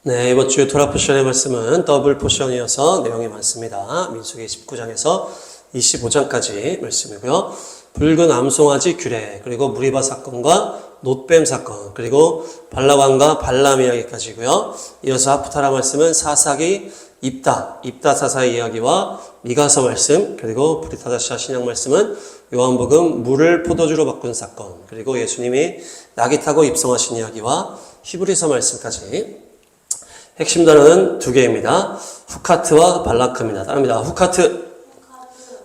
네, 이번 주 토라 포션의 말씀은 더블 포션이어서 내용이 많습니다. 민수기 19장에서 25장까지 말씀이고요. 붉은 암송아지 규례, 그리고 무리바 사건과 놋뱀 사건, 그리고 발라왕과 발람 이야기까지고요. 이어서 하프타라 말씀은 사사기 입다 사사의 이야기와 미가서 말씀, 그리고 브리타다샤 신약 말씀은 요한복음 물을 포도주로 바꾼 사건, 그리고 예수님이 나귀 타고 입성하신 이야기와 히브리서 말씀까지 핵심 단어는 두 개입니다. 후카트와 발라크입니다. 따릅니다. 후카트,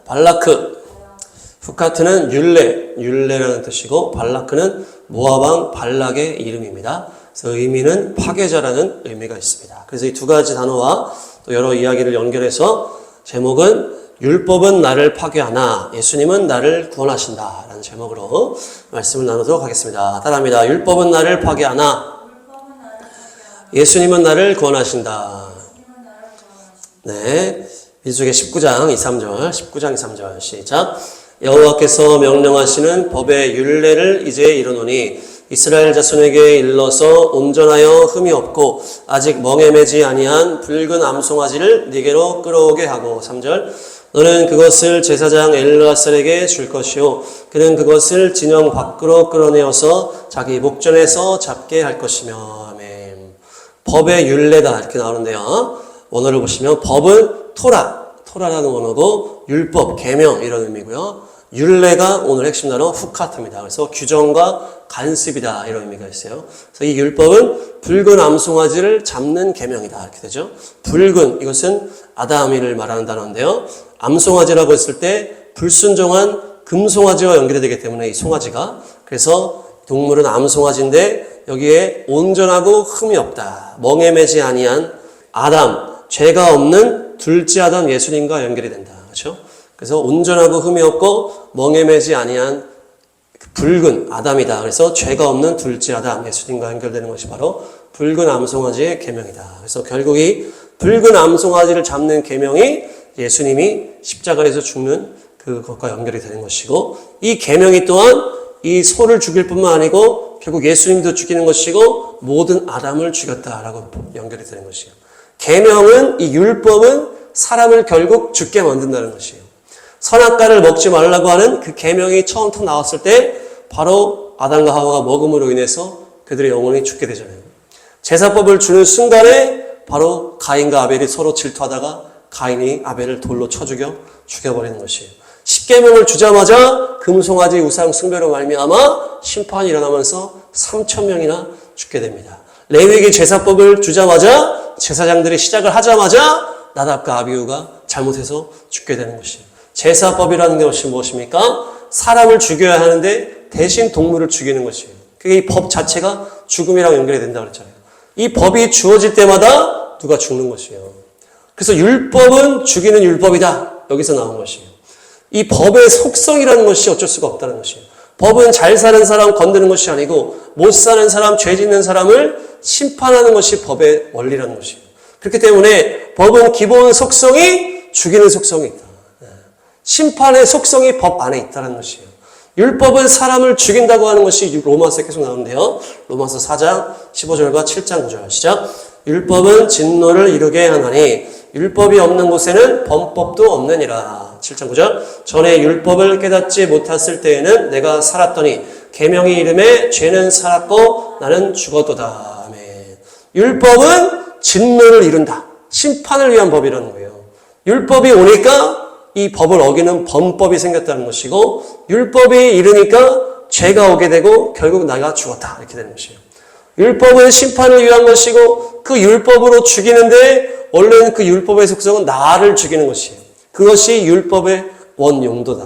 발라크. 후카트는 율례라는 뜻이고 발라크는 모압왕 발락의 이름입니다. 그래서 의미는 파괴자라는 의미가 있습니다. 그래서 이 두 가지 단어와 또 여러 이야기를 연결해서 제목은 율법은 나를 파괴하나 예수님은 나를 구원하신다 라는 제목으로 말씀을 나누도록 하겠습니다. 따라합니다. 율법은 나를 파괴하나 예수님은 나를 구원하신다. 네, 민수기 19장 2, 3절, 19장 2, 3절 시작. 여호와께서 명령하시는 법의 율례를 이제 이루노니 이스라엘 자손에게 일러서 온전하여 흠이 없고 아직 멍에 매지 아니한 붉은 암송아지를 네게로 끌어오게 하고 3절. 너는 그것을 제사장 엘르아살에게 줄 것이요 그는 그것을 진영 밖으로 끌어내어서 자기 목전에서 잡게 할 것이며. 법의 율례다 이렇게 나오는데요. 원어를 보시면 법은 토라라는 원어고 율법, 계명 이런 의미고요. 율례가 오늘 핵심 단어 후카트입니다. 그래서 규정과 간습이다 이런 의미가 있어요. 그래서 이 율법은 붉은 암송아지를 잡는 계명이다 이렇게 되죠. 붉은 이것은 아담이를 말하는 단어인데요. 암송아지라고 했을 때 불순종한 금송아지와 연결이 되기 때문에 이 송아지가 그래서 동물은 암송아지인데 여기에 온전하고 흠이 없다. 멍에 매지 아니한 아담, 죄가 없는 둘째 아담 예수님과 연결이 된다. 그렇죠? 그래서 온전하고 흠이 없고 멍에 매지 아니한 붉은 아담이다. 그래서 죄가 없는 둘째 아담 예수님과 연결되는 것이 바로 붉은 암송아지의 계명이다. 그래서 결국 이 붉은 암송아지를 잡는 계명이 예수님이 십자가에서 죽는 그것과 연결이 되는 것이고 이 계명이 또한 이 소를 죽일 뿐만 아니고 결국 예수님도 죽이는 것이고 모든 아담을 죽였다라고 연결이 되는 것이에요. 계명은 이 율법은 사람을 결국 죽게 만든다는 것이에요. 선악과를 먹지 말라고 하는 그 계명이 처음부터 나왔을 때 바로 아담과 하와가 먹음으로 인해서 그들의 영혼이 죽게 되잖아요. 제사법을 주는 순간에 바로 가인과 아벨이 서로 질투하다가 가인이 아벨을 돌로 쳐 죽여버리는 것이에요. 십계명을 주자마자 금송아지 우상 숭배로 말미암아 심판이 일어나면서 3,000명이나 죽게 됩니다. 레위기 제사법을 주자마자 제사장들이 시작을 하자마자 나답과 아비후가 잘못해서 죽게 되는 것이에요. 제사법이라는 것이 무엇입니까? 사람을 죽여야 하는데 대신 동물을 죽이는 것이에요. 그게 이 법 자체가 죽음이랑 연결이 된다고 그랬잖아요. 이 법이 주어질 때마다 누가 죽는 것이에요. 그래서 율법은 죽이는 율법이다. 여기서 나온 것이에요. 이 법의 속성이라는 것이 어쩔 수가 없다는 것이에요. 법은 잘 사는 사람 건드는 것이 아니고 못 사는 사람, 죄 짓는 사람을 심판하는 것이 법의 원리라는 것이에요. 그렇기 때문에 법은 기본 속성이 죽이는 속성이 있다. 심판의 속성이 법 안에 있다는 것이에요. 율법은 사람을 죽인다고 하는 것이 로마서에 계속 나오는데요. 로마서 4장 15절과 7장 9절 시작. 율법은 진노를 이루게 하나니 율법이 없는 곳에는 범법도 없느니라. 7장 9절. 전에 율법을 깨닫지 못했을 때에는 내가 살았더니 계명의 이름에 죄는 살았고 나는 죽었도다. 아멘. 율법은 진노를 이룬다. 심판을 위한 법이라는 거예요. 율법이 오니까 이 법을 어기는 범법이 생겼다는 것이고 율법이 이르니까 죄가 오게 되고 결국 나가 죽었다. 이렇게 되는 것이에요. 율법은 심판을 위한 것이고 그 율법으로 죽이는데 원래는 그 율법의 속성은 나를 죽이는 것이에요. 그것이 율법의 원용도다.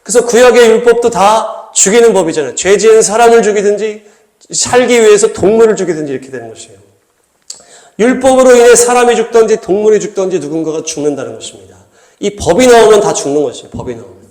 그래서 구약의 율법도 다 죽이는 법이잖아요. 죄 지은 사람을 죽이든지 살기 위해서 동물을 죽이든지 이렇게 되는 것이에요. 율법으로 인해 사람이 죽든지 동물이 죽든지 누군가가 죽는다는 것입니다. 이 법이 나오면 다 죽는 것이에요. 법이 나오면.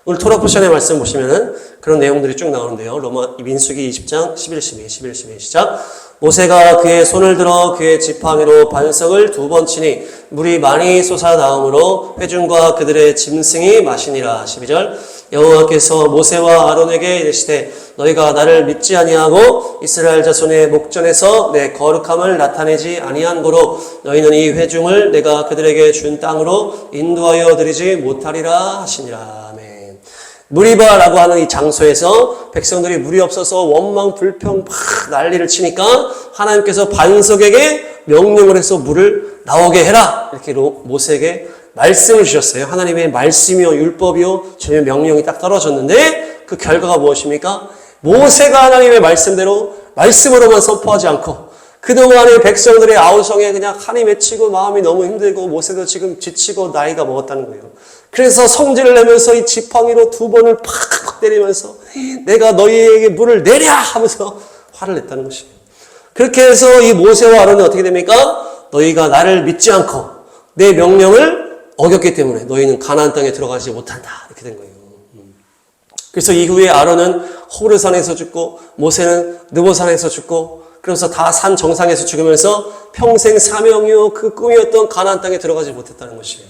오늘 토라 포션의 말씀 보시면은 그런 내용들이 쭉 나오는데요. 민수기 20장 11, 12 시작. 모세가 그의 손을 들어 그의 지팡이로 반석을 2번 치니 물이 많이 솟아나오므로 회중과 그들의 짐승이 마시니라. 12절. 여호와께서 모세와 아론에게 이르시되 너희가 나를 믿지 아니하고 이스라엘 자손의 목전에서 내 거룩함을 나타내지 아니한 고로 너희는 이 회중을 내가 그들에게 준 땅으로 인도하여 드리지 못하리라 하시니라. 아멘. 무리바라고 하는 이 장소에서 백성들이 물이 없어서 원망 불평 막 난리를 치니까 하나님께서 반석에게 명령을 해서 물을 나오게 해라, 이렇게 모세에게 말씀을 주셨어요. 하나님의 말씀이요 율법이요 주님의 명령이 딱 떨어졌는데 그 결과가 무엇입니까? 모세가 하나님의 말씀대로 말씀으로만 선포하지 않고 그동안의 백성들의 아우성에 그냥 한이 맺히고 마음이 너무 힘들고 모세도 지금 지치고 나이가 먹었다는 거예요. 그래서 성질을 내면서 이 지팡이로 2번을 팍 때리면서 내가 너희에게 물을 내랴 하면서 화를 냈다는 것이에요. 그렇게 해서 이 모세와 아론은 어떻게 됩니까? 너희가 나를 믿지 않고 내 명령을 어겼기 때문에 너희는 가나안 땅에 들어가지 못한다, 이렇게 된 거예요. 그래서 이후에 아론은 호르산에서 죽고 모세는 느보산에서 죽고 그래서 다 산 정상에서 죽으면서 평생 사명이요 그 꿈이었던 가나안 땅에 들어가지 못했다는 것이에요.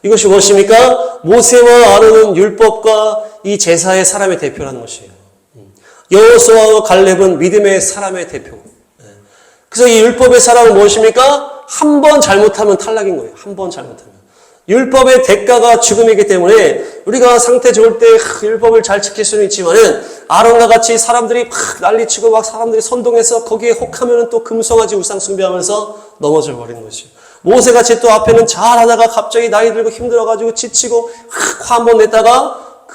이것이 무엇입니까? 모세와 아론은 율법과 이 제사의 사람의 대표라는 것이에요. 여호수아와 갈렙은 믿음의 사람의 대표고. 그래서 이 율법의 사람은 무엇입니까? 한 번 잘못하면 탈락인 거예요. 한 번 잘못하면. 율법의 대가가 죽음이기 때문에 우리가 상태 좋을 때 율법을 잘 지킬 수는 있지만은 아론과 같이 사람들이 막 난리치고 막 사람들이 선동해서 거기에 혹하면은 또 금송아지 우상 숭배하면서 넘어져 버리는 것이에요. 모세같이 또 앞에는 잘하다가 갑자기 나이 들고 힘들어가지고 지치고 화 한 번 냈다가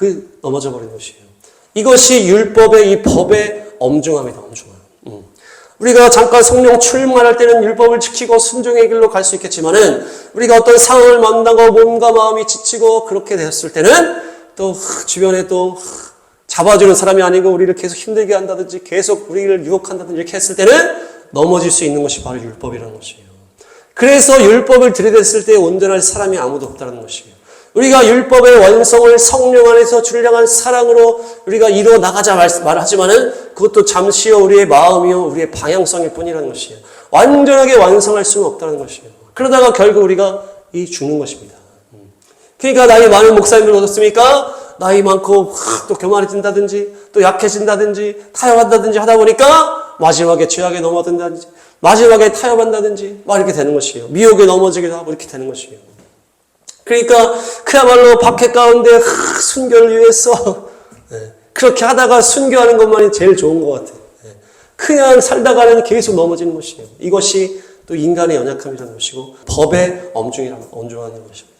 넘어져 버리는 것이에요. 이것이 율법의 이 법의 엄중함이다. 엄중함. 우리가 잠깐 성령 출마할 때는 율법을 지키고 순종의 길로 갈 수 있겠지만은 우리가 어떤 상황을 만나고 몸과 마음이 지치고 그렇게 되었을 때는 또 주변에 또 잡아주는 사람이 아니고 우리를 계속 힘들게 한다든지 계속 우리를 유혹한다든지 이렇게 했을 때는 넘어질 수 있는 것이 바로 율법이라는 것이에요. 그래서 율법을 들이댔을 때 온전할 사람이 아무도 없다는 것이에요. 우리가 율법의 완성을 성령 안에서 주를 향한 사랑으로 우리가 이루어 나가자 말하지만은 그것도 잠시요 우리의 마음이요 우리의 방향성일 뿐이라는 것이에요. 완전하게 완성할 수는 없다는 것이에요. 그러다가 결국 우리가 죽는 것입니다. 그러니까 나이 많은 목사님들 어떻습니까? 나이 많고 또 교만해진다든지 또 약해진다든지 타협한다든지 하다 보니까 마지막에 죄악에 넘어든다든지 마지막에 타협한다든지 막 이렇게 되는 것이에요. 미혹에 넘어지기도 하고 이렇게 되는 것이에요. 그러니까 그야말로 박해 가운데 순교를 위해서 그렇게 하다가 순교하는 것만이 제일 좋은 것 같아요. 그냥 살다가는 계속 넘어지는 것이에요. 이것이 또 인간의 연약함이라는 것이고 법의 엄중함이라는 것입니다.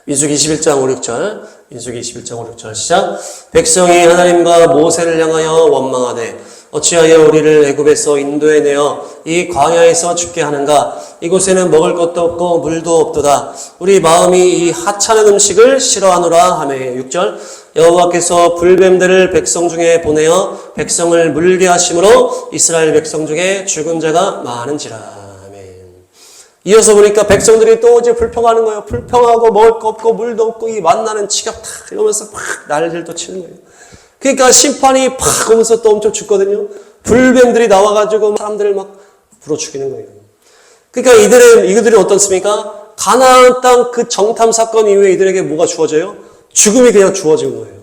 민수기 21장 5, 6절 민수기 21장 5, 6절 시작. 백성이 하나님과 모세를 향하여 원망하되 어찌하여 우리를 애굽에서 인도해내어 이 광야에서 죽게 하는가? 이곳에는 먹을 것도 없고 물도 없도다. 우리 마음이 이 하찮은 음식을 싫어하노라 하며 6절 여호와께서 불뱀들을 백성 중에 보내어 백성을 물게 하심으로 이스라엘 백성 중에 죽은 자가 많은지라. 이어서 보니까 백성들이 또 이제 불평하는 거예요. 불평하고 먹을 거 없고 물도 없고 이 만나는 지겹다 이러면서 막 난리를 또 치는 거예요. 그러니까 심판이 팍 오면서 또 엄청 죽거든요. 불뱀들이 나와가지고 사람들을 막 불어 죽이는 거예요. 그러니까 이들이 어떻습니까? 가나안 땅 그 정탐 사건 이후에 이들에게 뭐가 주어져요? 죽음이 그냥 주어진 거예요.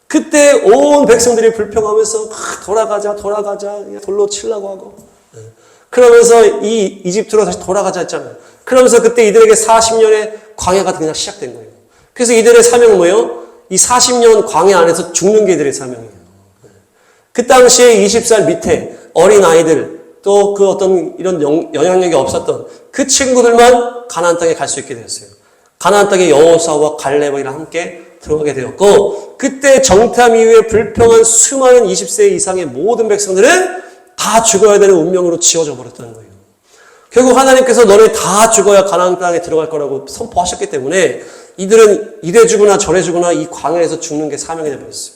그때 온 백성들이 불평하면서 돌아가자 돌로 치려고 하고 그러면서 이 이집트로 다시 돌아가자 했잖아요. 그러면서 그때 이들에게 40년의 광야가 그냥 시작된 거예요. 그래서 이들의 사명은 뭐예요? 이 40년 광야 안에서 죽는 게 이들의 사명이에요. 그 당시에 20살 밑에 어린 아이들 또 그 어떤 이런 영향력이 없었던 그 친구들만 가나안 땅에 갈 수 있게 되었어요. 가나안 땅에 여호수아와 갈렙이랑 함께 들어가게 되었고 그때 정탐 이후에 불평한 수많은 20세 이상의 모든 백성들은 다 죽어야 되는 운명으로 지워져 버렸다는 거예요. 결국 하나님께서 너네 다 죽어야 가나안 땅에 들어갈 거라고 선포하셨기 때문에 이들은 이래 죽으나 저래 죽으나 이 광야에서 죽는 게 사명이 되어버렸어요.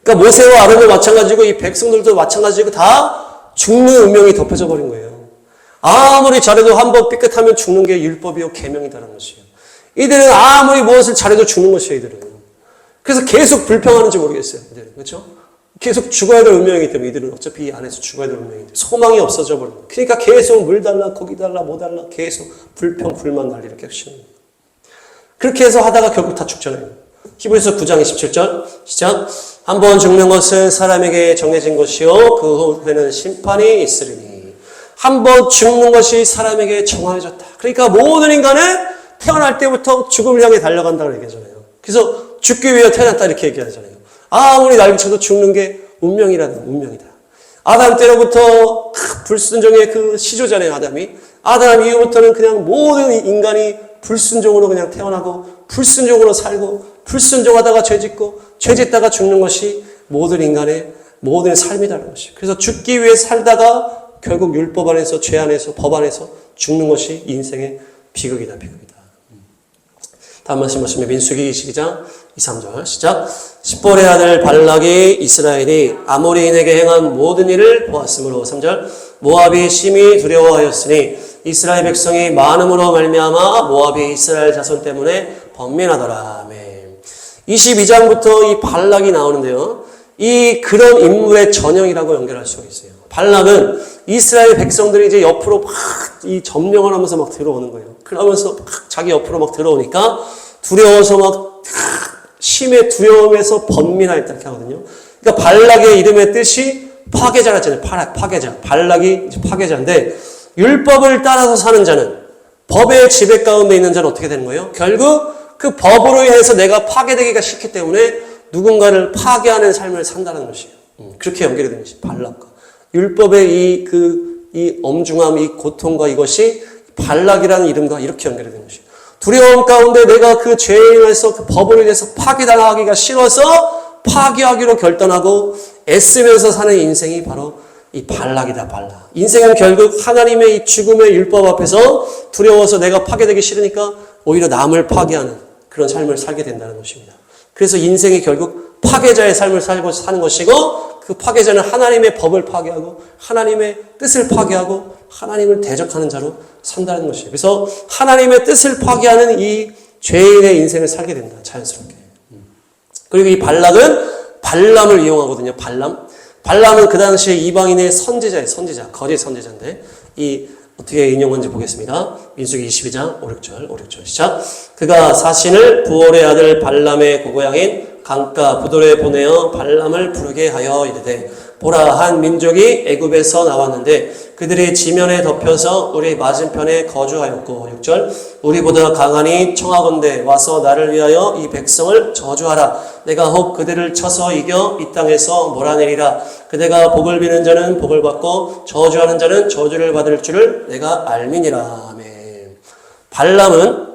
그러니까 모세와 아론도 마찬가지고 이 백성들도 마찬가지고 다 죽는 운명이 덮여져 버린 거예요. 아무리 잘해도 한번 삐끗하면 죽는 게 율법이요 계명이다라는 것이에요. 이들은 아무리 무엇을 잘해도 죽는 것이에요. 이들은. 그래서 계속 불평하는지 모르겠어요. 이들은. 그렇죠? 계속 죽어야 될 운명이기 때문에 이들은 어차피 이 안에서 죽어야 될 운명인데 소망이 없어져 버린 거예요. 그러니까 계속 물 달라 거기 달라 뭐 달라 계속 불평 불만 난리를 계속 치는 거예요. 그렇게 해서 하다가 결국 다 죽잖아요. 히브리서 9장 27절 시작. 한 번 죽는 것은 사람에게 정해진 것이요 그 후에는 심판이 있으리니. 한 번 죽는 것이 사람에게 정해졌다. 그러니까 모든 인간은 태어날 때부터 죽음을 향해 달려간다고 얘기하잖아요. 그래서 죽기 위해 태어났다 이렇게 얘기하잖아요. 아무리 날개쳐도 죽는 게 운명이다. 아담 때로부터 불순종의 그 시조잖아요, 아담이. 아담 이후부터는 그냥 모든 인간이 불순종으로 그냥 태어나고 불순종으로 살고 불순종하다가 죄짓고 죄짓다가 죽는 것이 모든 인간의 모든 삶이라는 것이에요. 그래서 죽기 위해 살다가 결국 율법 안에서 죄 안에서 법 안에서 죽는 것이 인생의 비극이다. 다음 말씀 보시면 민수기 22장 2, 3절 시작. 십볼의 아들 발락이 이스라엘이 아모리인에게 행한 모든 일을 보았으므로 3절 모압이 심히 두려워하였으니 이스라엘 백성이 많음으로 말미암아 모압이 이스라엘 자손 때문에 번민하더라. 아멘. 22장부터 이 발락이 나오는데요. 이 그런 인물의 전형이라고 연결할 수가 있어요. 발락은 이스라엘 백성들이 이제 옆으로 막 이 점령을 하면서 막 들어오는 거예요. 그러면서 막 자기 옆으로 막 들어오니까 두려워서 막 심의 두려움에서 번민하였다 이렇게 하거든요. 그러니까 발락의 이름의 뜻이 파괴자라잖아요. 파괴자. 발락이 파괴자인데 율법을 따라서 사는 자는 법의 지배 가운데 있는 자는 어떻게 되는 거예요? 결국 그 법으로 인해서 내가 파괴되기가 싫기 때문에 누군가를 파괴하는 삶을 산다는 것이에요. 그렇게 연결이 되는 것이 발락과 율법의 이 엄중함, 이 고통과 이것이 발락이라는 이름과 이렇게 연결이 되는 것이에요. 두려움 가운데 내가 그 죄에 의해서 그 법으로 인해서 파괴당하기가 싫어서 파괴하기로 결단하고 애쓰면서 사는 인생이 바로 이 발락이다. 발락. 인생은 결국 하나님의 이 죽음의 율법 앞에서 두려워서 내가 파괴되기 싫으니까 오히려 남을 파괴하는 그런 삶을 살게 된다는 것입니다. 그래서 인생이 결국 파괴자의 삶을 살고 사는 것이고 그 파괴자는 하나님의 법을 파괴하고 하나님의 뜻을 파괴하고 하나님을 대적하는 자로 산다는 것이에요. 그래서 하나님의 뜻을 파괴하는 이 죄인의 인생을 살게 된다. 자연스럽게. 그리고 이 발락은 발람을 이용하거든요. 발람은 그 당시에 이방인의 선지자예요. 거짓 선지자인데 이 어떻게 인용한지 보겠습니다. 민수기 22장 5, 6절 시작. 그가 사신을 부올의 아들 발람의 고고양인 강가 부돌에 보내어 발람을 부르게 하여 이르되 보라 한 민족이 애굽에서 나왔는데 그들이 지면에 덮여서 우리 맞은편에 거주하였고 6절 우리보다 강하니 청하건대 와서 나를 위하여 이 백성을 저주하라. 내가 혹 그들을 쳐서 이겨 이 땅에서 몰아내리라. 그대가 복을 비는 자는 복을 받고 저주하는 자는 저주를 받을 줄을 내가 알미니라. 아멘. 발람은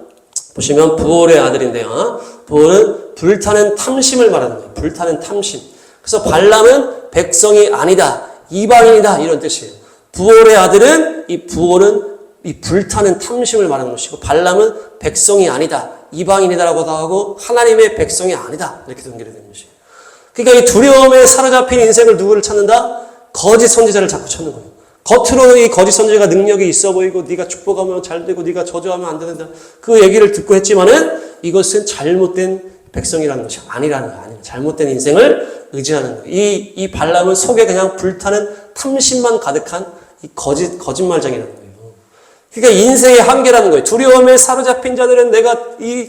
보시면 부올의 아들인데요. 부올은 불타는 탐심을 말하는 거예요. 불타는 탐심. 그래서 발람은 백성이 아니다. 이방인이다. 이런 뜻이에요. 부올의 아들은 부올은 불타는 탐심을 말하는 것이고 발람은 백성이 아니다. 이방인이다라고도 하고 하나님의 백성이 아니다. 이렇게 연결이 되는 것이에요. 그러니까 이 두려움에 사로잡힌 인생을 누구를 찾는다? 거짓 선지자를 자꾸 찾는 거예요. 겉으로는 이 거짓 선지자가 능력이 있어 보이고 네가 축복하면 잘 되고 네가 저주하면 안 된다. 그 얘기를 듣고 했지만은 이것은 잘못된 백성이라는 것이 아니라는 거예요. 잘못된 인생을 의지하는 거예요. 이 발람은 속에 그냥 불타는 탐심만 가득한 이 거짓말장이라는 거예요. 그러니까 인생의 한계라는 거예요. 두려움에 사로잡힌 자들은 내가 이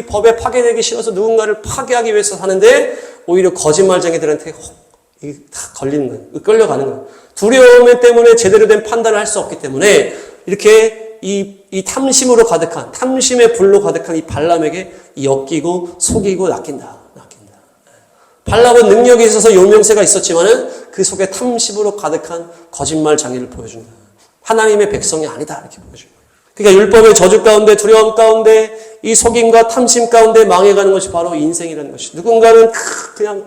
법에 파괴되기 싫어서 누군가를 파괴하기 위해서 사는데 오히려 거짓말장이들한테 다 걸리는 거예요. 끌려가는 거예요. 두려움 때문에 제대로 된 판단을 할 수 없기 때문에 이렇게 이 탐심으로 가득한 탐심의 불로 가득한 이 발람에게 엮이고 속이고 낚인다. 발람은 능력이 있어서 용명세가 있었지만은 그 속에 탐심으로 가득한 거짓말 장애를 보여준다. 하나님의 백성이 아니다 이렇게 보여줘요. 그러니까 율법의 저주 가운데 두려움 가운데 이 속임과 탐심 가운데 망해가는 것이 바로 인생이라는 것이. 누군가는 그냥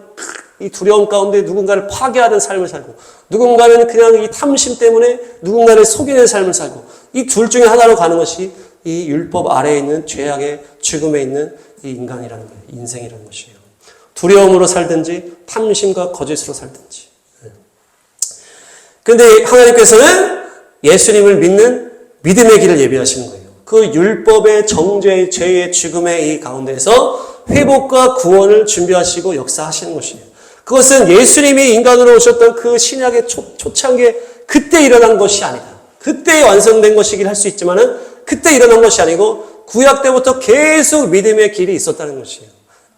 이 두려움 가운데 누군가를 파괴하는 삶을 살고 누군가는 그냥 이 탐심 때문에 누군가를 속이는 삶을 살고 이 둘 중에 하나로 가는 것이 이 율법 아래에 있는 죄악의 죽음에 있는 이 인간이라는 거예요. 인생이라는 것이에요. 두려움으로 살든지 탐심과 거짓으로 살든지. 그런데 하나님께서는 예수님을 믿는 믿음의 길을 예비하시는 거예요. 그 율법의 정죄의 죄의 죽음의 이 가운데서 회복과 구원을 준비하시고 역사하시는 것이에요. 그것은 예수님이 인간으로 오셨던 그 신약의 초창기에 그때 일어난 것이 아니다. 그때 완성된 것이긴 할 수 있지만은 그때 일어난 것이 아니고 구약 때부터 계속 믿음의 길이 있었다는 것이에요.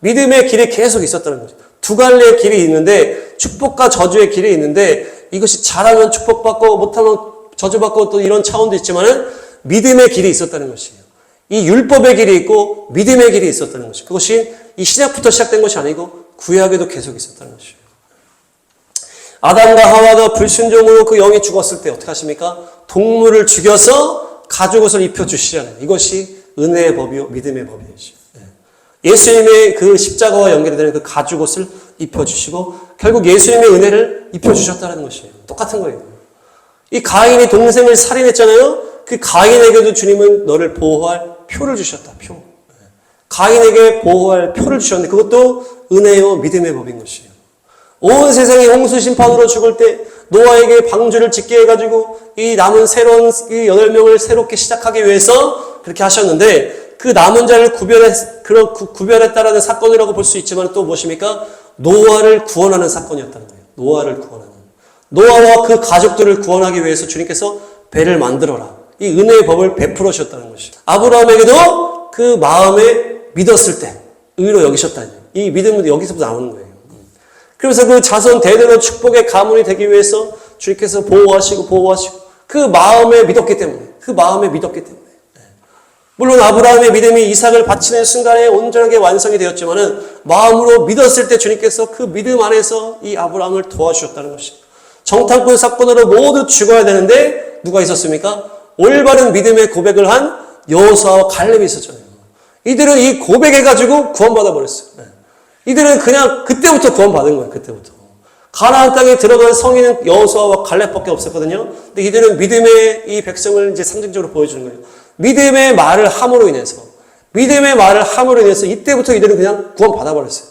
믿음의 길이 계속 있었다는 거죠. 두 갈래의 길이 있는데 축복과 저주의 길이 있는데 이것이 잘하면 축복받고 못하면 저주받고 또 이런 차원도 있지만은 믿음의 길이 있었다는 것이에요. 이 율법의 길이 있고 믿음의 길이 있었다는 것이에요. 그것이 이 신약부터 시작된 것이 아니고 구약에도 계속 있었다는 것이에요. 아담과 하와가 불순종으로 그 영이 죽었을 때 어떻게 하십니까? 동물을 죽여서 가죽옷을 입혀주시잖아요. 이것이 은혜의 법이요 믿음의 법이죠. 예수님의 그 십자가와 연결이 되는 그 가죽옷을 입혀주시고 결국 예수님의 은혜를 입혀주셨다는 것이에요. 똑같은 거예요. 이 가인이 동생을 살인했잖아요. 그 가인에게도 주님은 너를 보호할 표를 주셨다. 표. 가인에게 보호할 표를 주셨는데 그것도 은혜요 믿음의 법인 것이에요. 온 세상이 홍수 심판으로 죽을 때 노아에게 방주를 짓게 해가지고 이 남은 새로운 이 8명을 새롭게 시작하기 위해서 그렇게 하셨는데 그 남은 자를 구별했다라는 사건이라고 볼 수 있지만 또 무엇입니까? 노아를 구원하는 사건이었다는 거예요. 노아를 구원하는. 노아와 그 가족들을 구원하기 위해서 주님께서 배를 만들어라. 이 은혜의 법을 베풀어 주셨다는 것이죠. 아브라함에게도 그 마음에 믿었을 때 의로 여기셨다니. 이 믿음은 여기서부터 나오는 거예요. 그래서 그 자손 대대로 축복의 가문이 되기 위해서 주님께서 보호하시고 그 마음에 믿었기 때문에 물론 아브라함의 믿음이 이삭을 바치는 순간에 온전하게 완성이 되었지만은 마음으로 믿었을 때 주님께서 그 믿음 안에서 이 아브라함을 도와주셨다는 것입니다. 정탐꾼 사건으로 모두 죽어야 되는데 누가 있었습니까? 올바른 믿음의 고백을 한 여호수아와 갈렙이 있었잖아요. 이들은 이 고백해가지고 구원받아 버렸어요. 이들은 그냥 그때부터 구원받은 거예요. 그때부터. 가나안 땅에 들어간 성인은 여호수아와 갈렙밖에 없었거든요. 근데 이들은 믿음의 이 백성을 이제 상징적으로 보여주는 거예요. 믿음의 말을 함으로 인해서 이때부터 이들은 그냥 구원받아 버렸어요.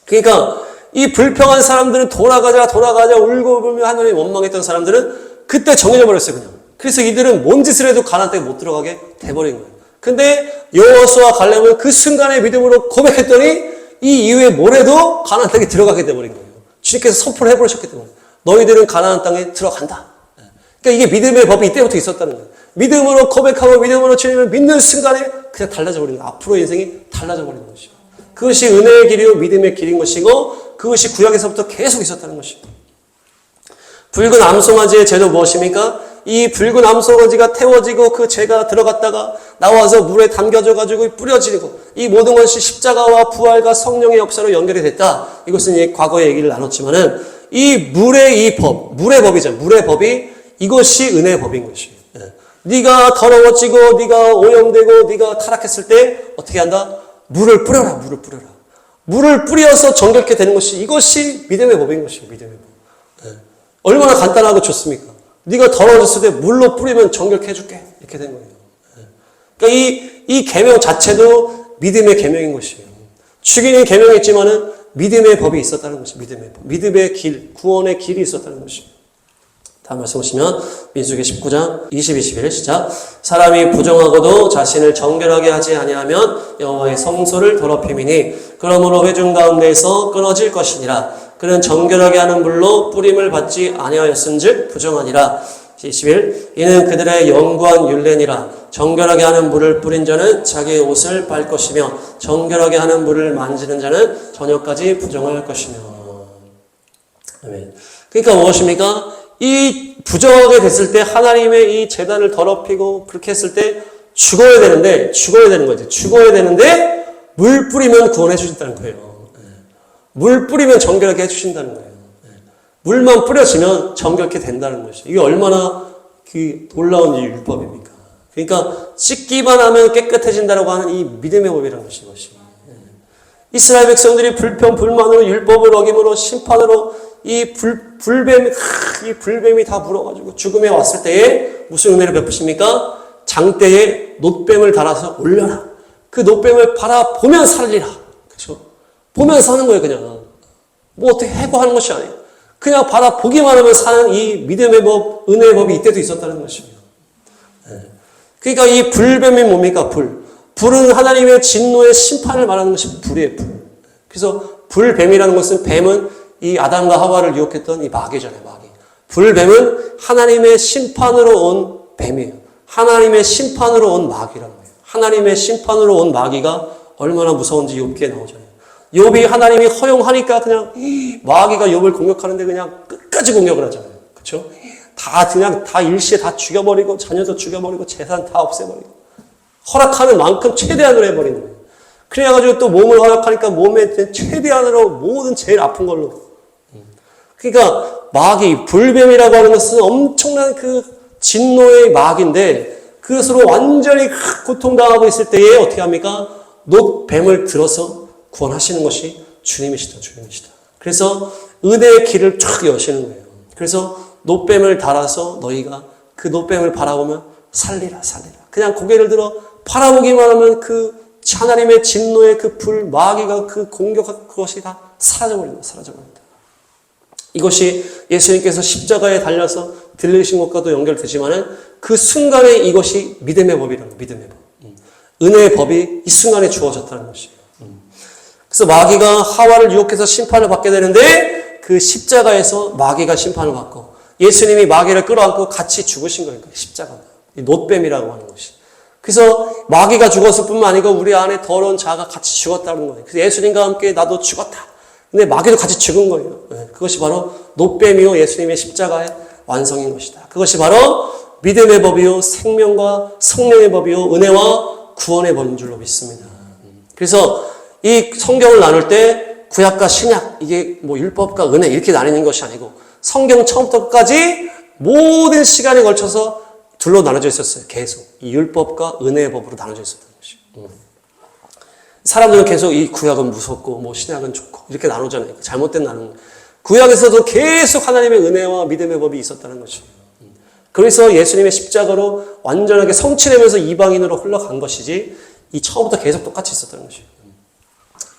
그러니까 이 불평한 사람들은 돌아가자 울고 불며 하나님 원망했던 사람들은 그때 정해져 버렸어요. 그냥. 그래서 이들은 뭔 짓을 해도 가나안 땅에 못 들어가게 돼버린 거예요. 근데 여호수아 갈렙은 그 순간에 믿음으로 고백했더니 이 이후에 모레도 가나안 땅에 들어가게 돼버린 거예요. 주님께서 선포를 해버리셨기 때문에 너희들은 가나안 땅에 들어간다. 그러니까 이게 믿음의 법이 이때부터 있었다는 거예요. 믿음으로 고백하고 믿음으로 주님을 믿는 순간에 그냥 달라져 버린 거예요. 앞으로 인생이 달라져 버리는 것이죠. 그것이 은혜의 길이요 믿음의 길인 것이고 그것이 구약에서부터 계속 있었다는 것입니다. 붉은 암송아지의 죄도 무엇입니까? 이 붉은 암송아지가 태워지고 그 죄가 들어갔다가 나와서 물에 담겨져가지고 뿌려지고 이 모든 것이 십자가와 부활과 성령의 역사로 연결이 됐다. 이것은 이제 과거의 얘기를 나눴지만은 이 물의 법이죠. 물의 법이 이것이 은혜의 법인 것이에요. 네가 더러워지고 네가 오염되고 네가 타락했을 때 어떻게 한다? 물을 뿌려라. 물을 뿌려서 정결케 되는 것이 이것이 믿음의 법인 것이에요. 믿음의 법. 얼마나 간단하고 좋습니까? 네가 더러워졌을 때 물로 뿌리면 정결케 해줄게. 이렇게 된 거예요. 그러니까 이 계명 자체도 믿음의 계명인 것이에요. 죽이는 계명이 있지만은 믿음의 법이 있었다는 것이 믿음의 법. 믿음의 길, 구원의 길이 있었다는 것입니다. 다음 말씀 보시면 민수기 19장 20, 21 시작. 사람이 부정하고도 자신을 정결하게 하지 아니하면 여호와의 성소를 더럽힘이니 그러므로 회중 가운데에서 끊어질 것이니라. 그는 정결하게 하는 물로 뿌림을 받지 아니하였은즉 부정하니라. 21 이는 그들의 영구한 율례니라. 정결하게 하는 물을 뿌린 자는 자기의 옷을 빨 것이며 정결하게 하는 물을 만지는 자는 저녁까지 부정할 것이며. 아멘. 그러니까 무엇입니까? 이 부정하게 됐을 때 하나님의 이 제단을 더럽히고 그렇게 했을 때 죽어야 되는 거죠. 죽어야 되는데 물 뿌리면 구원해 주신다는 거예요. 물 뿌리면 정결하게 해주신다는 거예요. 물만 뿌려지면 정결케 된다는 것이죠. 이게 얼마나 놀라운 율법입니까? 그러니까 씻기만 하면 깨끗해진다고 하는 이 믿음의 법이라는 것입니다. 이스라엘 백성들이 불평 불만으로 율법을 어김으로 심판으로 이 불뱀이 다 물어가지고 죽음에 왔을 때에 무슨 은혜를 베푸십니까? 장대에 놋뱀을 달아서 올려라. 그 놋뱀을 바라보면 살리라. 그렇죠? 보면 사는 거예요, 그냥. 뭐 어떻게 해고하는 것이 아니에요. 그냥 바라보기만 하면 사는 이 믿음의 법, 은혜의 법이 이때도 있었다는 것입니다. 그러니까 이 불뱀이 뭡니까? 불은 하나님의 진노의 심판을 말하는 것이 불이에요, 불. 그래서 불뱀이라는 것은 뱀은 이 아담과 하와를 유혹했던 이 마귀잖아요, 마귀. 불뱀은 하나님의 심판으로 온 뱀이에요. 하나님의 심판으로 온 마귀라는 거예요. 하나님의 심판으로 온 마귀가 얼마나 무서운지 욥기에 나오잖아요. 욥이 하나님이 허용하니까 그냥 마귀가 욥을 공격하는데 그냥 끝까지 공격을 하잖아요. 그렇죠? 그냥 다 일시에 다 죽여버리고 자녀도 죽여버리고 재산 다 없애버리고 허락하는 만큼 최대한으로 해버리는 거예요. 그래가지고 또 몸을 허락하니까 몸에 최대한으로 모든 제일 아픈 걸로. 그러니까 마귀, 불뱀이라고 하는 것은 엄청난 그 진노의 마귀인데 그것으로 완전히 고통당하고 있을 때에 어떻게 합니까? 놋뱀을 들어서 구원하시는 것이 주님이시다. 그래서 은혜의 길을 쫙 여시는 거예요. 그래서 놋뱀을 달아서 너희가 그 놋뱀을 바라보면 살리라. 그냥 고개를 들어 바라보기만 하면 그 하나님의 진노의 그 불, 마귀가 그 공격한 그것이 다 사라져버립니다. 이것이 예수님께서 십자가에 달려서 들리신 것과도 연결되지만은 그 순간에 이것이 믿음의 법이라는 거예요. 믿음의 법. 은혜의 법이 이 순간에 주어졌다는 것이에요. 그래서 마귀가 하와를 유혹해서 심판을 받게 되는데 그 십자가에서 마귀가 심판을 받고 예수님이 마귀를 끌어안고 같이 죽으신 거예요. 십자가. 이 놋뱀이라고 하는 것이. 그래서 마귀가 죽었을 뿐만 아니고 우리 안에 더러운 자가 같이 죽었다는 거예요. 그래서 예수님과 함께 나도 죽었다. 근데 마귀도 같이 죽은 거예요. 그것이 바로 놋뱀이요 예수님의 십자가의 완성인 것이다. 그것이 바로 믿음의 법이요 생명과 성령의 법이요 은혜와 구원의 법인 줄로 믿습니다. 그래서 이 성경을 나눌 때 구약과 신약 이게 뭐 율법과 은혜 이렇게 나뉘는 것이 아니고 성경 처음부터 끝까지 모든 시간에 걸쳐서 둘로 나눠져 있었어요. 계속 이 율법과 은혜의 법으로 나눠져 있었던 것이에요. 사람들은 계속 이 구약은 무섭고 뭐 신약은 좋고 이렇게 나누잖아요. 잘못된 나누는 구약에서도 계속 하나님의 은혜와 믿음의 법이 있었다는 것이에요. 그래서 예수님의 십자가로 완전하게 성취되면서 이방인으로 흘러간 것이지 이 처음부터 계속 똑같이 있었다는 것이에요.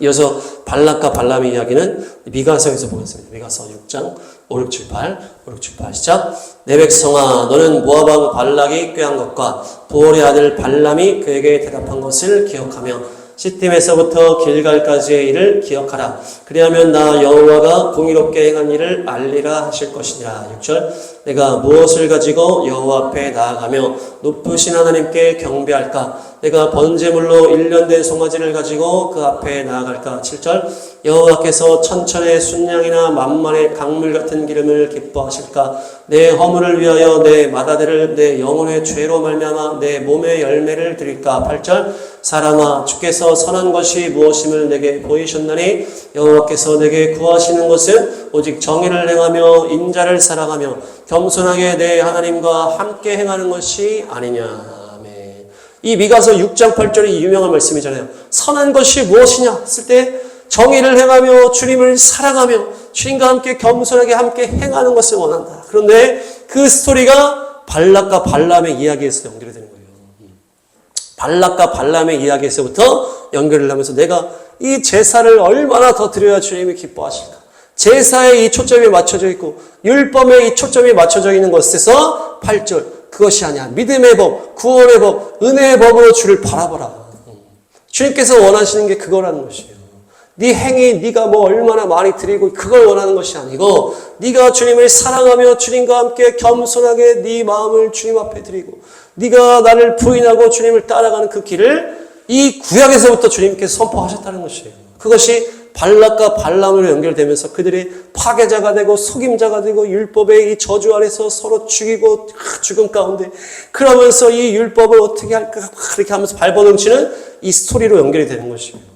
이어서 발락과 발람의 이야기는 미가서에서 보겠습니다. 미가서 6장 5, 6, 7, 8 시작. 내 백성아 너는 모압 왕 발락이 꾀한 것과 보올의 아들 발람이 그에게 대답한 것을 기억하며 시팀에서부터 길갈까지의 일을 기억하라. 그리하면 나 여호와가 공의롭게 행한 일을 알리라 하실 것이니라. 6절 내가 무엇을 가지고 여호와 앞에 나아가며 높으신 하나님께 경배할까? 내가 번제물로 1년 된 송아지를 가지고 그 앞에 나아갈까? 7절 여호와께서 천천의 순양이나 만만의 강물 같은 기름을 기뻐하실까? 내 허물을 위하여 내 맏아들을 내 영혼의 죄로 말미암아 내 몸의 열매를 드릴까? 8절 사람아 주께서 선한 것이 무엇임을 내게 보이셨나니 여호와께서 내게 구하시는 것은 오직 정의를 행하며 인자를 사랑하며 겸손하게 내 하나님과 함께 행하는 것이 아니냐. 이 미가서 6장 8절이 유명한 말씀이잖아요. 선한 것이 무엇이냐 했을 때 정의를 행하며 주님을 사랑하며 주님과 함께 겸손하게 함께 행하는 것을 원한다. 그런데 그 스토리가 발락과 발람의 이야기에서 연결이 되는 거예요. 발락과 발람의 이야기에서부터 연결을 하면서 내가 이 제사를 얼마나 더 드려야 주님이 기뻐하실까? 제사에 이 초점이 맞춰져 있고 율법에 이 초점이 맞춰져 있는 것에서 8절 그것이 아니야. 믿음의 법, 구원의 법, 은혜의 법으로 주를 바라보라. 주님께서 원하시는 게 그거라는 것이에요. 네 행위, 네가 뭐 얼마나 많이 드리고 그걸 원하는 것이 아니고 네가 주님을 사랑하며 주님과 함께 겸손하게 네 마음을 주님 앞에 드리고 네가 나를 부인하고 주님을 따라가는 그 길을 이 구약에서부터 주님께서 선포하셨다는 것이에요. 그것이 발락과 발람으로 연결되면서 그들이 파괴자가 되고 속임자가 되고 율법의 이 저주 아래서 서로 죽이고 죽음 가운데 그러면서 이 율법을 어떻게 할까 그렇게 하면서 발버둥치는 이 스토리로 연결이 되는 것이에요.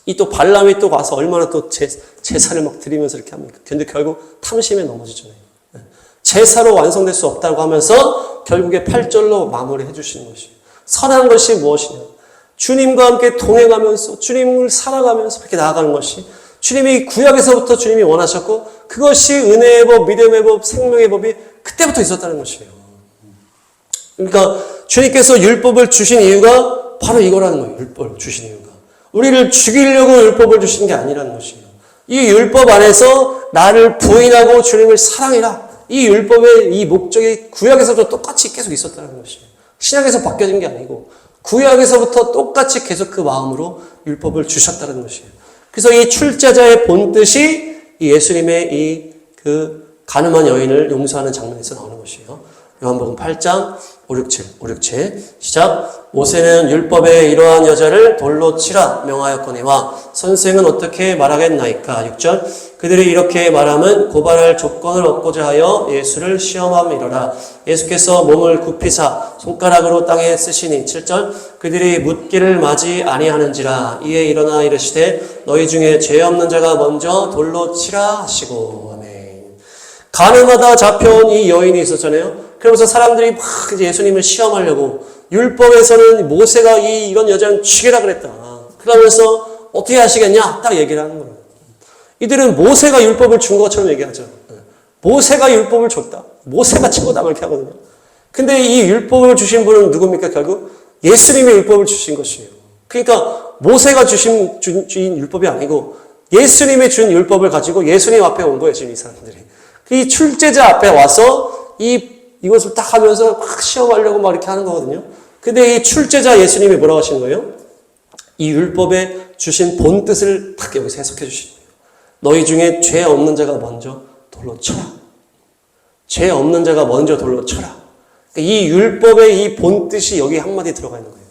이 또 발람이 또 와서 얼마나 또 제사를 막 드리면서 이렇게 합니까? 근데 결국 탐심에 넘어지잖아요. 제사로 완성될 수 없다고 하면서 결국에 8절로 마무리해 주시는 것이에요. 선한 것이 무엇이냐? 주님과 함께 동행하면서 주님을 사랑하면서 그렇게 나아가는 것이 주님이 구약에서부터 주님이 원하셨고 그것이 은혜의 법, 믿음의 법, 생명의 법이 그때부터 있었다는 것이에요. 그러니까 주님께서 율법을 주신 이유가 바로 이거라는 거예요. 율법을 주신 이유가. 우리를 죽이려고 율법을 주신 게 아니라는 것이에요. 이 율법 안에서 나를 부인하고 주님을 사랑해라. 이 율법의 이 목적이 구약에서도 똑같이 계속 있었다는 것이에요. 신약에서 바뀌어진 게 아니고 구약에서부터 똑같이 계속 그 마음으로 율법을 주셨다는 것이에요. 그래서 이 출제자의 본뜻이 이 예수님의 이 그 가늠한 여인을 용서하는 장면에서 나오는 것이에요. 요한복음 8장 5, 6, 7, 5, 6, 7 시작. 모세는 율법에 이러한 여자를 돌로 치라 명하였거니와 선생은 어떻게 말하겠나이까. 6절 그들이 이렇게 말함은 고발할 조건을 얻고자 하여 예수를 시험함이로라. 예수께서 몸을 굽히사 손가락으로 땅에 쓰시니. 7절 그들이 묻기를 마지 아니하는지라. 이에 일어나 이르시되 너희 중에 죄 없는 자가 먼저 돌로 치라 하시고. 아멘. 가늠하다 잡혀온 이 여인이 있었잖아요. 그러면서 사람들이 막 이제 예수님을 시험하려고, 율법에서는 모세가 이런 여자는 죽이라 그랬다. 그러면서 어떻게 하시겠냐? 딱 얘기를 하는 거예요. 이들은 모세가 율법을 준 것처럼 얘기하죠. 모세가 율법을 줬다. 모세가 최고다. 이렇게 하거든요. 근데 이 율법을 주신 분은 누굽니까? 결국 예수님의 율법을 주신 것이에요. 그러니까 모세가 준 율법이 아니고 예수님이 준 율법을 가지고 예수님 앞에 온 거예요. 지금 이 사람들이. 이 출제자 앞에 와서 이것을 딱 하면서 막 시험하려고 막 이렇게 하는 거거든요. 근데 이 출제자 예수님이 뭐라고 하시는 거예요? 이 율법에 주신 본 뜻을 딱 여기서 해석해 주시는 거예요. 너희 중에 죄 없는 자가 먼저 돌로 쳐라. 죄 없는 자가 먼저 돌로 쳐라. 이 율법의 이 본 뜻이 여기 한마디 들어가 있는 거예요.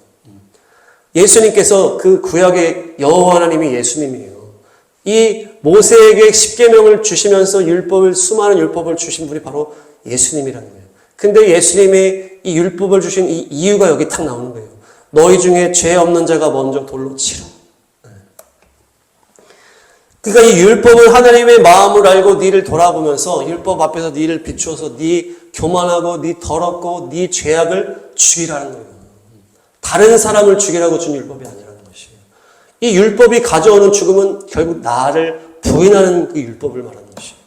예수님께서 그 구약의 여호와 하나님이 예수님이에요. 이 모세에게 십계명을 주시면서 수많은 율법을 주신 분이 바로 예수님이라는 거예요. 근데 예수님의 이 율법을 주신 이 이유가 여기 탁 나오는 거예요. 너희 중에 죄 없는 자가 먼저 돌로 치라. 그러니까 이 율법은 하나님의 마음을 알고 니를 돌아보면서 율법 앞에서 니를 비추어서 니 교만하고 니 더럽고 니 죄악을 죽이라는 거예요. 다른 사람을 죽이라고 준 율법이 아니라는 것이에요. 이 율법이 가져오는 죽음은 결국 나를 부인하는 그 율법을 말하는 것이에요.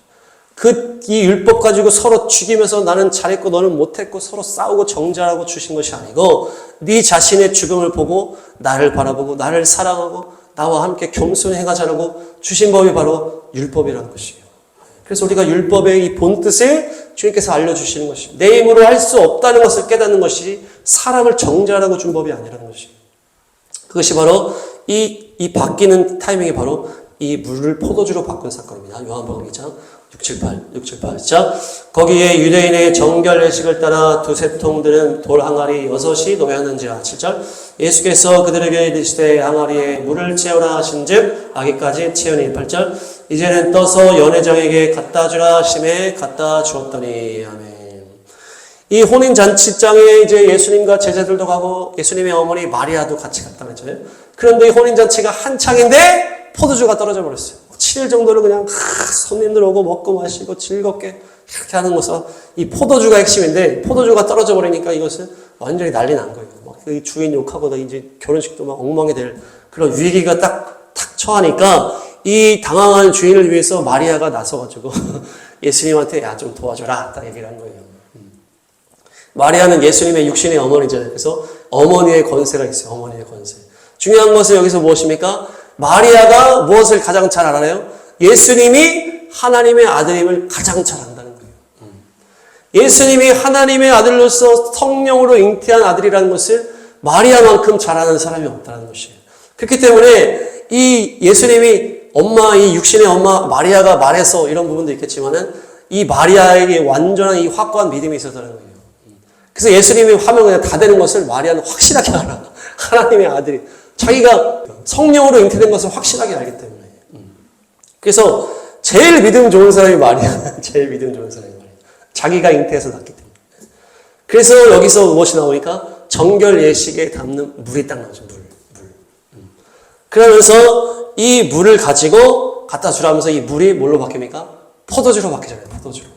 이 율법 가지고 서로 죽이면서 나는 잘했고 너는 못했고 서로 싸우고 정죄하고 주신 것이 아니고 네 자신의 죽음을 보고 나를 바라보고 나를 사랑하고 나와 함께 겸손히 행하자라고 주신 법이 바로 율법이라는 것이에요. 그래서 우리가 율법의 이 본뜻을 주님께서 알려주시는 것이에요. 내 힘으로 할 수 없다는 것을 깨닫는 것이 사람을 정죄하라고 준 법이 아니라는 것이에요. 그것이 바로 이 바뀌는 타이밍이 바로 이 물을 포도주로 바꾼 사건입니다. 요한복음 2장 678. 자, 거기에 유대인의 정결 예식을 따라 두세 통 드는 돌 항아리 6이 놓였는지라. 7절 예수께서 그들에게 이르시되 항아리에 물을 채우라 하신즉 아기까지 채우니. 8절 이제는 떠서 연회장에게 갖다 주라 하심에 갖다 주었더니. 아멘. 이 혼인잔치장에 이제 예수님과 제자들도 가고 예수님의 어머니 마리아도 같이 갔다는 거죠. 그런데 이 혼인잔치가 한창인데 포도주가 떨어져 버렸어요. 7일 정도를 그냥 손님들 오고 먹고 마시고 즐겁게 이렇게 하는 것은 이 포도주가 핵심인데 포도주가 떨어져 버리니까 이것은 완전히 난리 난 거예요. 막 이 주인 욕하고 이제 결혼식도 막 엉망이 될 그런 위기가 탁 처하니까 이 당황한 주인을 위해서 마리아가 나서가지고 예수님한테 야 좀 도와줘라 딱 얘기를 한 거예요. 마리아는 예수님의 육신의 어머니잖아요. 그래서 어머니의 권세가 있어요. 어머니의 권세. 중요한 것은 여기서 무엇입니까? 마리아가 무엇을 가장 잘 알아요? 예수님이 하나님의 아들임을 가장 잘 안다는 거예요. 예수님이 하나님의 아들로서 성령으로 잉태한 아들이라는 것을 마리아만큼 잘 아는 사람이 없다는 것이에요. 그렇기 때문에 이 예수님이 이 육신의 엄마 마리아가 말해서 이런 부분도 있겠지만은 이 마리아에게 완전한 이 확고한 믿음이 있었다는 거예요. 그래서 예수님이 하면 그냥 다 되는 것을 마리아는 확실하게 알아. 하나님의 아들이. 자기가 성령으로 잉태된 것을 확실하게 알기 때문에. 그래서 제일 믿음 좋은 사람이 마리아. 제일 믿음 좋은 사람이 마리아. 자기가 잉태해서 낳기 때문에. 그래서 여기서 무엇이 나오니까 정결 예식에 담는 물이 딱 나오죠. 물. 그러면서 이 물을 가지고 갖다 주라면서 이 물이 뭘로 바뀝니까? 포도주로 바뀌잖아요. 포도주로.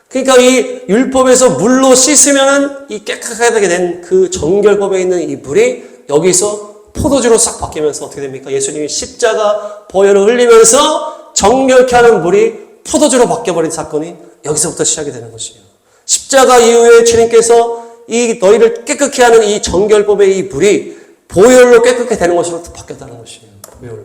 그러니까 이 율법에서 물로 씻으면 이 깨끗하게 된 그 정결법에 있는 이 물이 여기서 포도주로 싹 바뀌면서 어떻게 됩니까? 예수님이 십자가 보혈을 흘리면서 정결케 하는 물이 포도주로 바뀌어버린 사건이 여기서부터 시작이 되는 것이에요. 십자가 이후에 주님께서 이 너희를 깨끗게 하는 이 정결법의 이 물이 보혈로 깨끗게 되는 것으로 바뀌었다는 것이에요. 보혈로.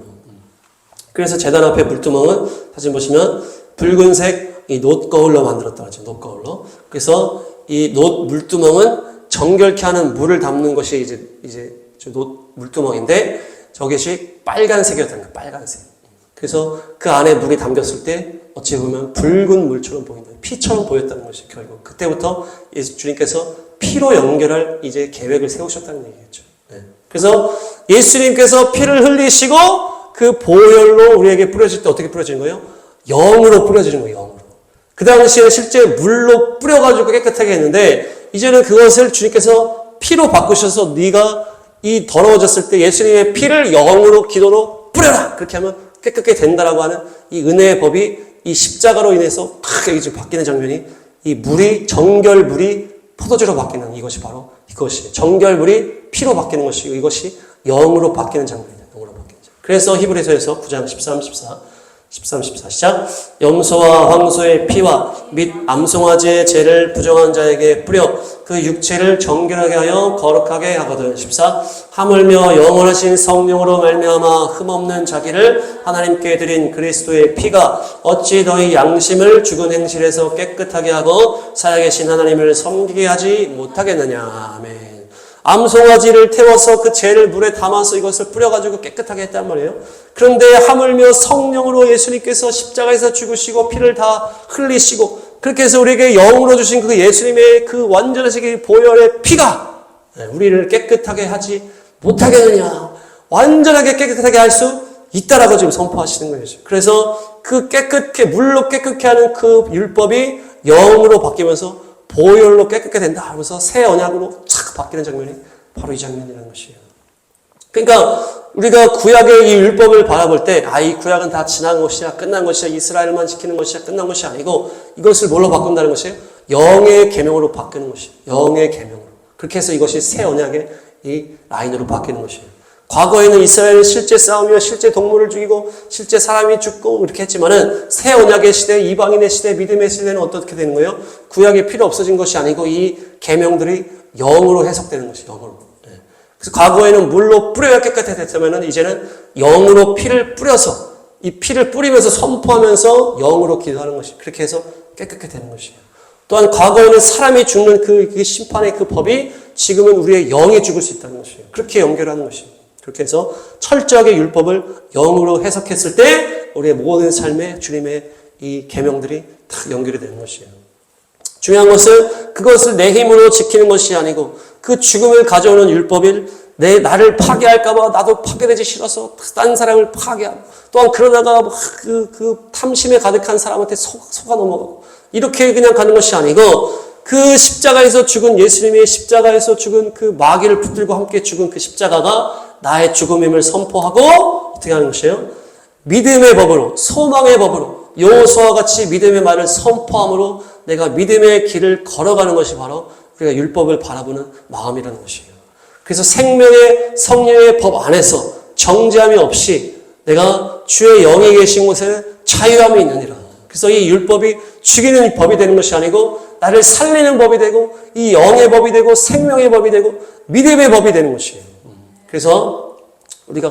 그래서 제단 앞에 물두멍은 사진 보시면 붉은색 이 놋거울로 만들었다고 하죠. 놋거울로. 그래서 이 놋 물두멍은 정결케 하는 물을 담는 것이 이제 놋 물두멍인데 저것이 빨간색이었다는 거예요. 빨간색. 그래서 그 안에 물이 담겼을 때 어찌 보면 붉은 물처럼 보인다. 피처럼 보였다는 것이 결국 그때부터 주님께서 피로 연결할 이제 계획을 세우셨다는 얘기겠죠. 그래서 예수님께서 피를 흘리시고 그 보혈로 우리에게 뿌려질 때 어떻게 뿌려지는 거예요? 영으로 뿌려지는 거예요. 영으로. 그 당시에 실제 물로 뿌려가지고 깨끗하게 했는데 이제는 그것을 주님께서 피로 바꾸셔서 네가 이 더러워졌을 때 예수님의 피를 영으로 기도로 뿌려라. 그렇게 하면 깨끗하게 된다라고 하는 이 은혜의 법이 이 십자가로 인해서 크게 이제 바뀌는 장면이 이 물이 정결물이 포도주로 바뀌는 이것이 바로 이것이 정결물이 피로 바뀌는 것이고 이것이 영으로 바뀌는 장면입니다. 영으로 바뀌는 장면. 그래서 히브리서에서 9장 13, 14 시작. 염소와 황소의 피와 및 암송아지의 죄를 부정한 자에게 뿌려 그 육체를 정결하게 하여 거룩하게 하거든. 14. 하물며 영원하신 성령으로 말미암아 흠없는 자기를 하나님께 드린 그리스도의 피가 어찌 너희 양심을 죽은 행실에서 깨끗하게 하고 살아계신 하나님을 섬기게 하지 못하겠느냐. 아멘. 암송아지를 태워서 그 죄를 물에 담아서 이것을 뿌려가지고 깨끗하게 했단 말이에요. 그런데 하물며 성령으로 예수님께서 십자가에서 죽으시고 피를 다 흘리시고 그렇게 해서 우리에게 영으로 주신 그 예수님의 그 완전하신 보혈의 피가 우리를 깨끗하게 하지 못하겠느냐. 완전하게 깨끗하게 할 수 있다라고 지금 선포하시는 거예요. 그래서 그 깨끗게 물로 깨끗게 하는 그 율법이 영으로 바뀌면서 보혈로 깨끗게 된다 하면서 새 언약으로 착 바뀌는 장면이 바로 이 장면이라는 것이에요. 그러니까 우리가 구약의 이 율법을 바라볼 때 이 구약은 다 지난 것이야, 끝난 것이야, 이스라엘만 지키는 것이야, 끝난 것이 아니고 이것을 뭘로 바꾼다는 것이에요? 영의 계명으로 바뀌는 것이에요. 영의 계명으로. 그렇게 해서 이것이 새 언약의 이 라인으로 바뀌는 것이에요. 과거에는 이스라엘은 실제 싸우며 실제 동물을 죽이고 실제 사람이 죽고 이렇게 했지만은 새 언약의 시대, 이방인의 시대, 믿음의 시대는 어떻게 되는 거예요? 구약이 필요 없어진 것이 아니고 이 계명들이 영으로 해석되는 것이에요. 영으로. 그래서 과거에는 물로 뿌려야 깨끗했다면은 이제는 영으로 피를 뿌려서 이 피를 뿌리면서 선포하면서 영으로 기도하는 것이 그렇게 해서 깨끗하게 되는 것이에요. 또한 과거에는 사람이 죽는 그 심판의 그 법이 지금은 우리의 영이 죽을 수 있다는 것이에요. 그렇게 연결하는 것이에요. 그렇게 해서 철저하게 율법을 영으로 해석했을 때 우리의 모든 삶에 주님의 이 계명들이 다 연결이 되는 것이에요. 중요한 것은 그것을 내 힘으로 지키는 것이 아니고 그 죽음을 가져오는 율법이 나를 파괴할까 봐 나도 파괴되지 싫어서 딴 사람을 파괴하고 또한 그러다가 그 탐심에 가득한 사람한테 속아 넘어가고 이렇게 그냥 가는 것이 아니고 그 십자가에서 죽은 예수님의 십자가에서 죽은 그 마귀를 붙들고 함께 죽은 그 십자가가 나의 죽음임을 선포하고 어떻게 하는 것이에요? 믿음의 법으로 소망의 법으로 여호수아와 같이 믿음의 말을 선포함으로 내가 믿음의 길을 걸어가는 것이 바로 우리가 율법을 바라보는 마음이라는 것이에요. 그래서 생명의 성령의 법 안에서 정죄함이 없이 내가 주의 영이 계신 곳에 자유함이 있느니라. 그래서 이 율법이 죽이는 법이 되는 것이 아니고 나를 살리는 법이 되고 이 영의 법이 되고 생명의 법이 되고 믿음의 법이 되는 것이에요. 그래서 우리가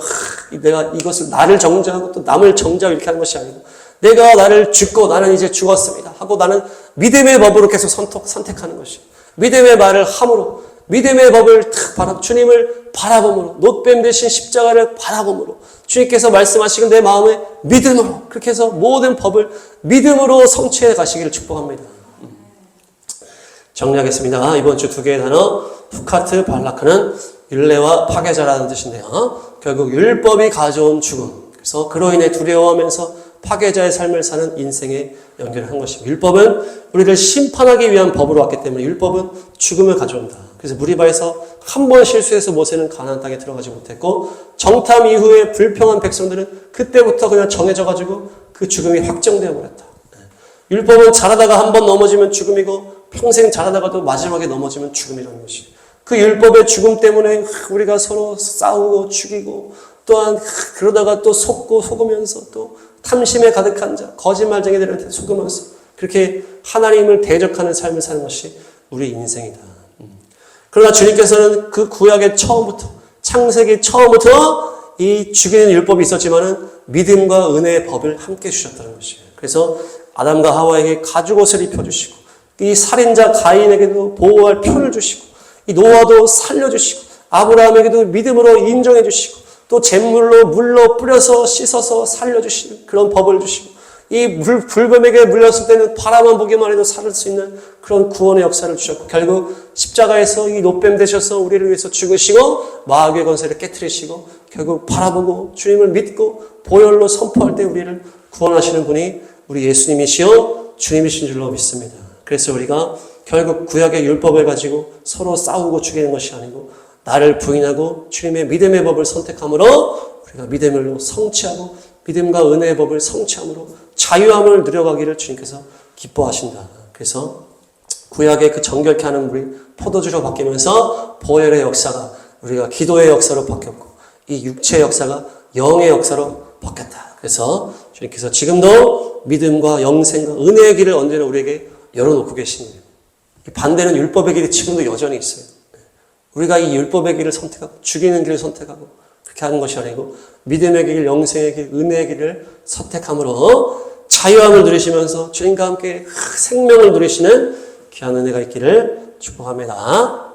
내가 이것을 나를 정죄하고 또 남을 정죄하고 이렇게 하는 것이 아니고 내가 나를 죽고 나는 이제 죽었습니다 하고 나는 믿음의 법으로 계속 선택하는 것이에요. 믿음의 말을 함으로 믿음의 법을 주님을 바라봄으로 놋뱀 대신 십자가를 바라봄으로 주님께서 말씀하시는 내 마음에 믿음으로 그렇게 해서 모든 법을 믿음으로 성취해 가시기를 축복합니다. 정리하겠습니다. 이번 주 두 개의 단어 후카트 발라크는 율례와 파괴자라는 뜻인데요. 결국 율법이 가져온 죽음. 그래서 그로 인해 두려워하면서 파괴자의 삶을 사는 인생에 연결한 것입니다. 율법은 우리를 심판하기 위한 법으로 왔기 때문에 율법은 죽음을 가져온다. 그래서 무리바에서 한 번 실수해서 모세는 가나안 땅에 들어가지 못했고 정탐 이후에 불평한 백성들은 그때부터 그냥 정해져가지고 그 죽음이 확정되어 버렸다. 율법은 잘하다가 한 번 넘어지면 죽음이고 평생 잘하다가도 마지막에 넘어지면 죽음이라는 것이에요. 그 율법의 죽음 때문에 우리가 서로 싸우고 죽이고 또한 그러다가 또 속으면서 또 탐심에 가득한 자, 거짓말쟁이들한테 속으면서 그렇게 하나님을 대적하는 삶을 사는 것이 우리 인생이다. 그러나 주님께서는 그 구약의 처음부터 창세기 처음부터 이 죽이는 율법이 있었지만은 믿음과 은혜의 법을 함께 주셨다는 것이에요. 그래서 아담과 하와에게 가죽옷을 입혀주시고 이 살인자 가인에게도 보호할 표를 주시고 이 노아도 살려주시고 아브라함에게도 믿음으로 인정해 주시고 또 잿물로 물로 뿌려서 씻어서 살려주시는 그런 법을 주시고 이 불뱀에게 물렸을 때는 바라만 보기만 해도 살을 수 있는 그런 구원의 역사를 주셨고 결국 십자가에서 이 노뱀 되셔서 우리를 위해서 죽으시고 마귀의 권세를 깨트리시고 결국 바라보고 주님을 믿고 보혈로 선포할 때 우리를 구원하시는 분이 우리 예수님이시요 주님이신 줄로 믿습니다. 그래서 우리가 결국 구약의 율법을 가지고 서로 싸우고 죽이는 것이 아니고 나를 부인하고 주님의 믿음의 법을 선택함으로 우리가 믿음을 성취하고 믿음과 은혜의 법을 성취함으로 자유함을 누려가기를 주님께서 기뻐하신다. 그래서 구약의 그 정결케 하는 물이 포도주로 바뀌면서 보혈의 역사가 우리가 기도의 역사로 바뀌었고 이 육체의 역사가 영의 역사로 바뀌었다. 그래서 주님께서 지금도 믿음과 영생과 은혜의 길을 언제나 우리에게 열어놓고 계십니다. 반대는 율법의 길이 지금도 여전히 있어요. 우리가 이 율법의 길을 선택하고 죽이는 길을 선택하고 그렇게 하는 것이 아니고 믿음의 길, 영생의 길, 은혜의 길을 선택함으로 자유함을 누리시면서 주님과 함께 생명을 누리시는 귀한 은혜가 있기를 축복합니다.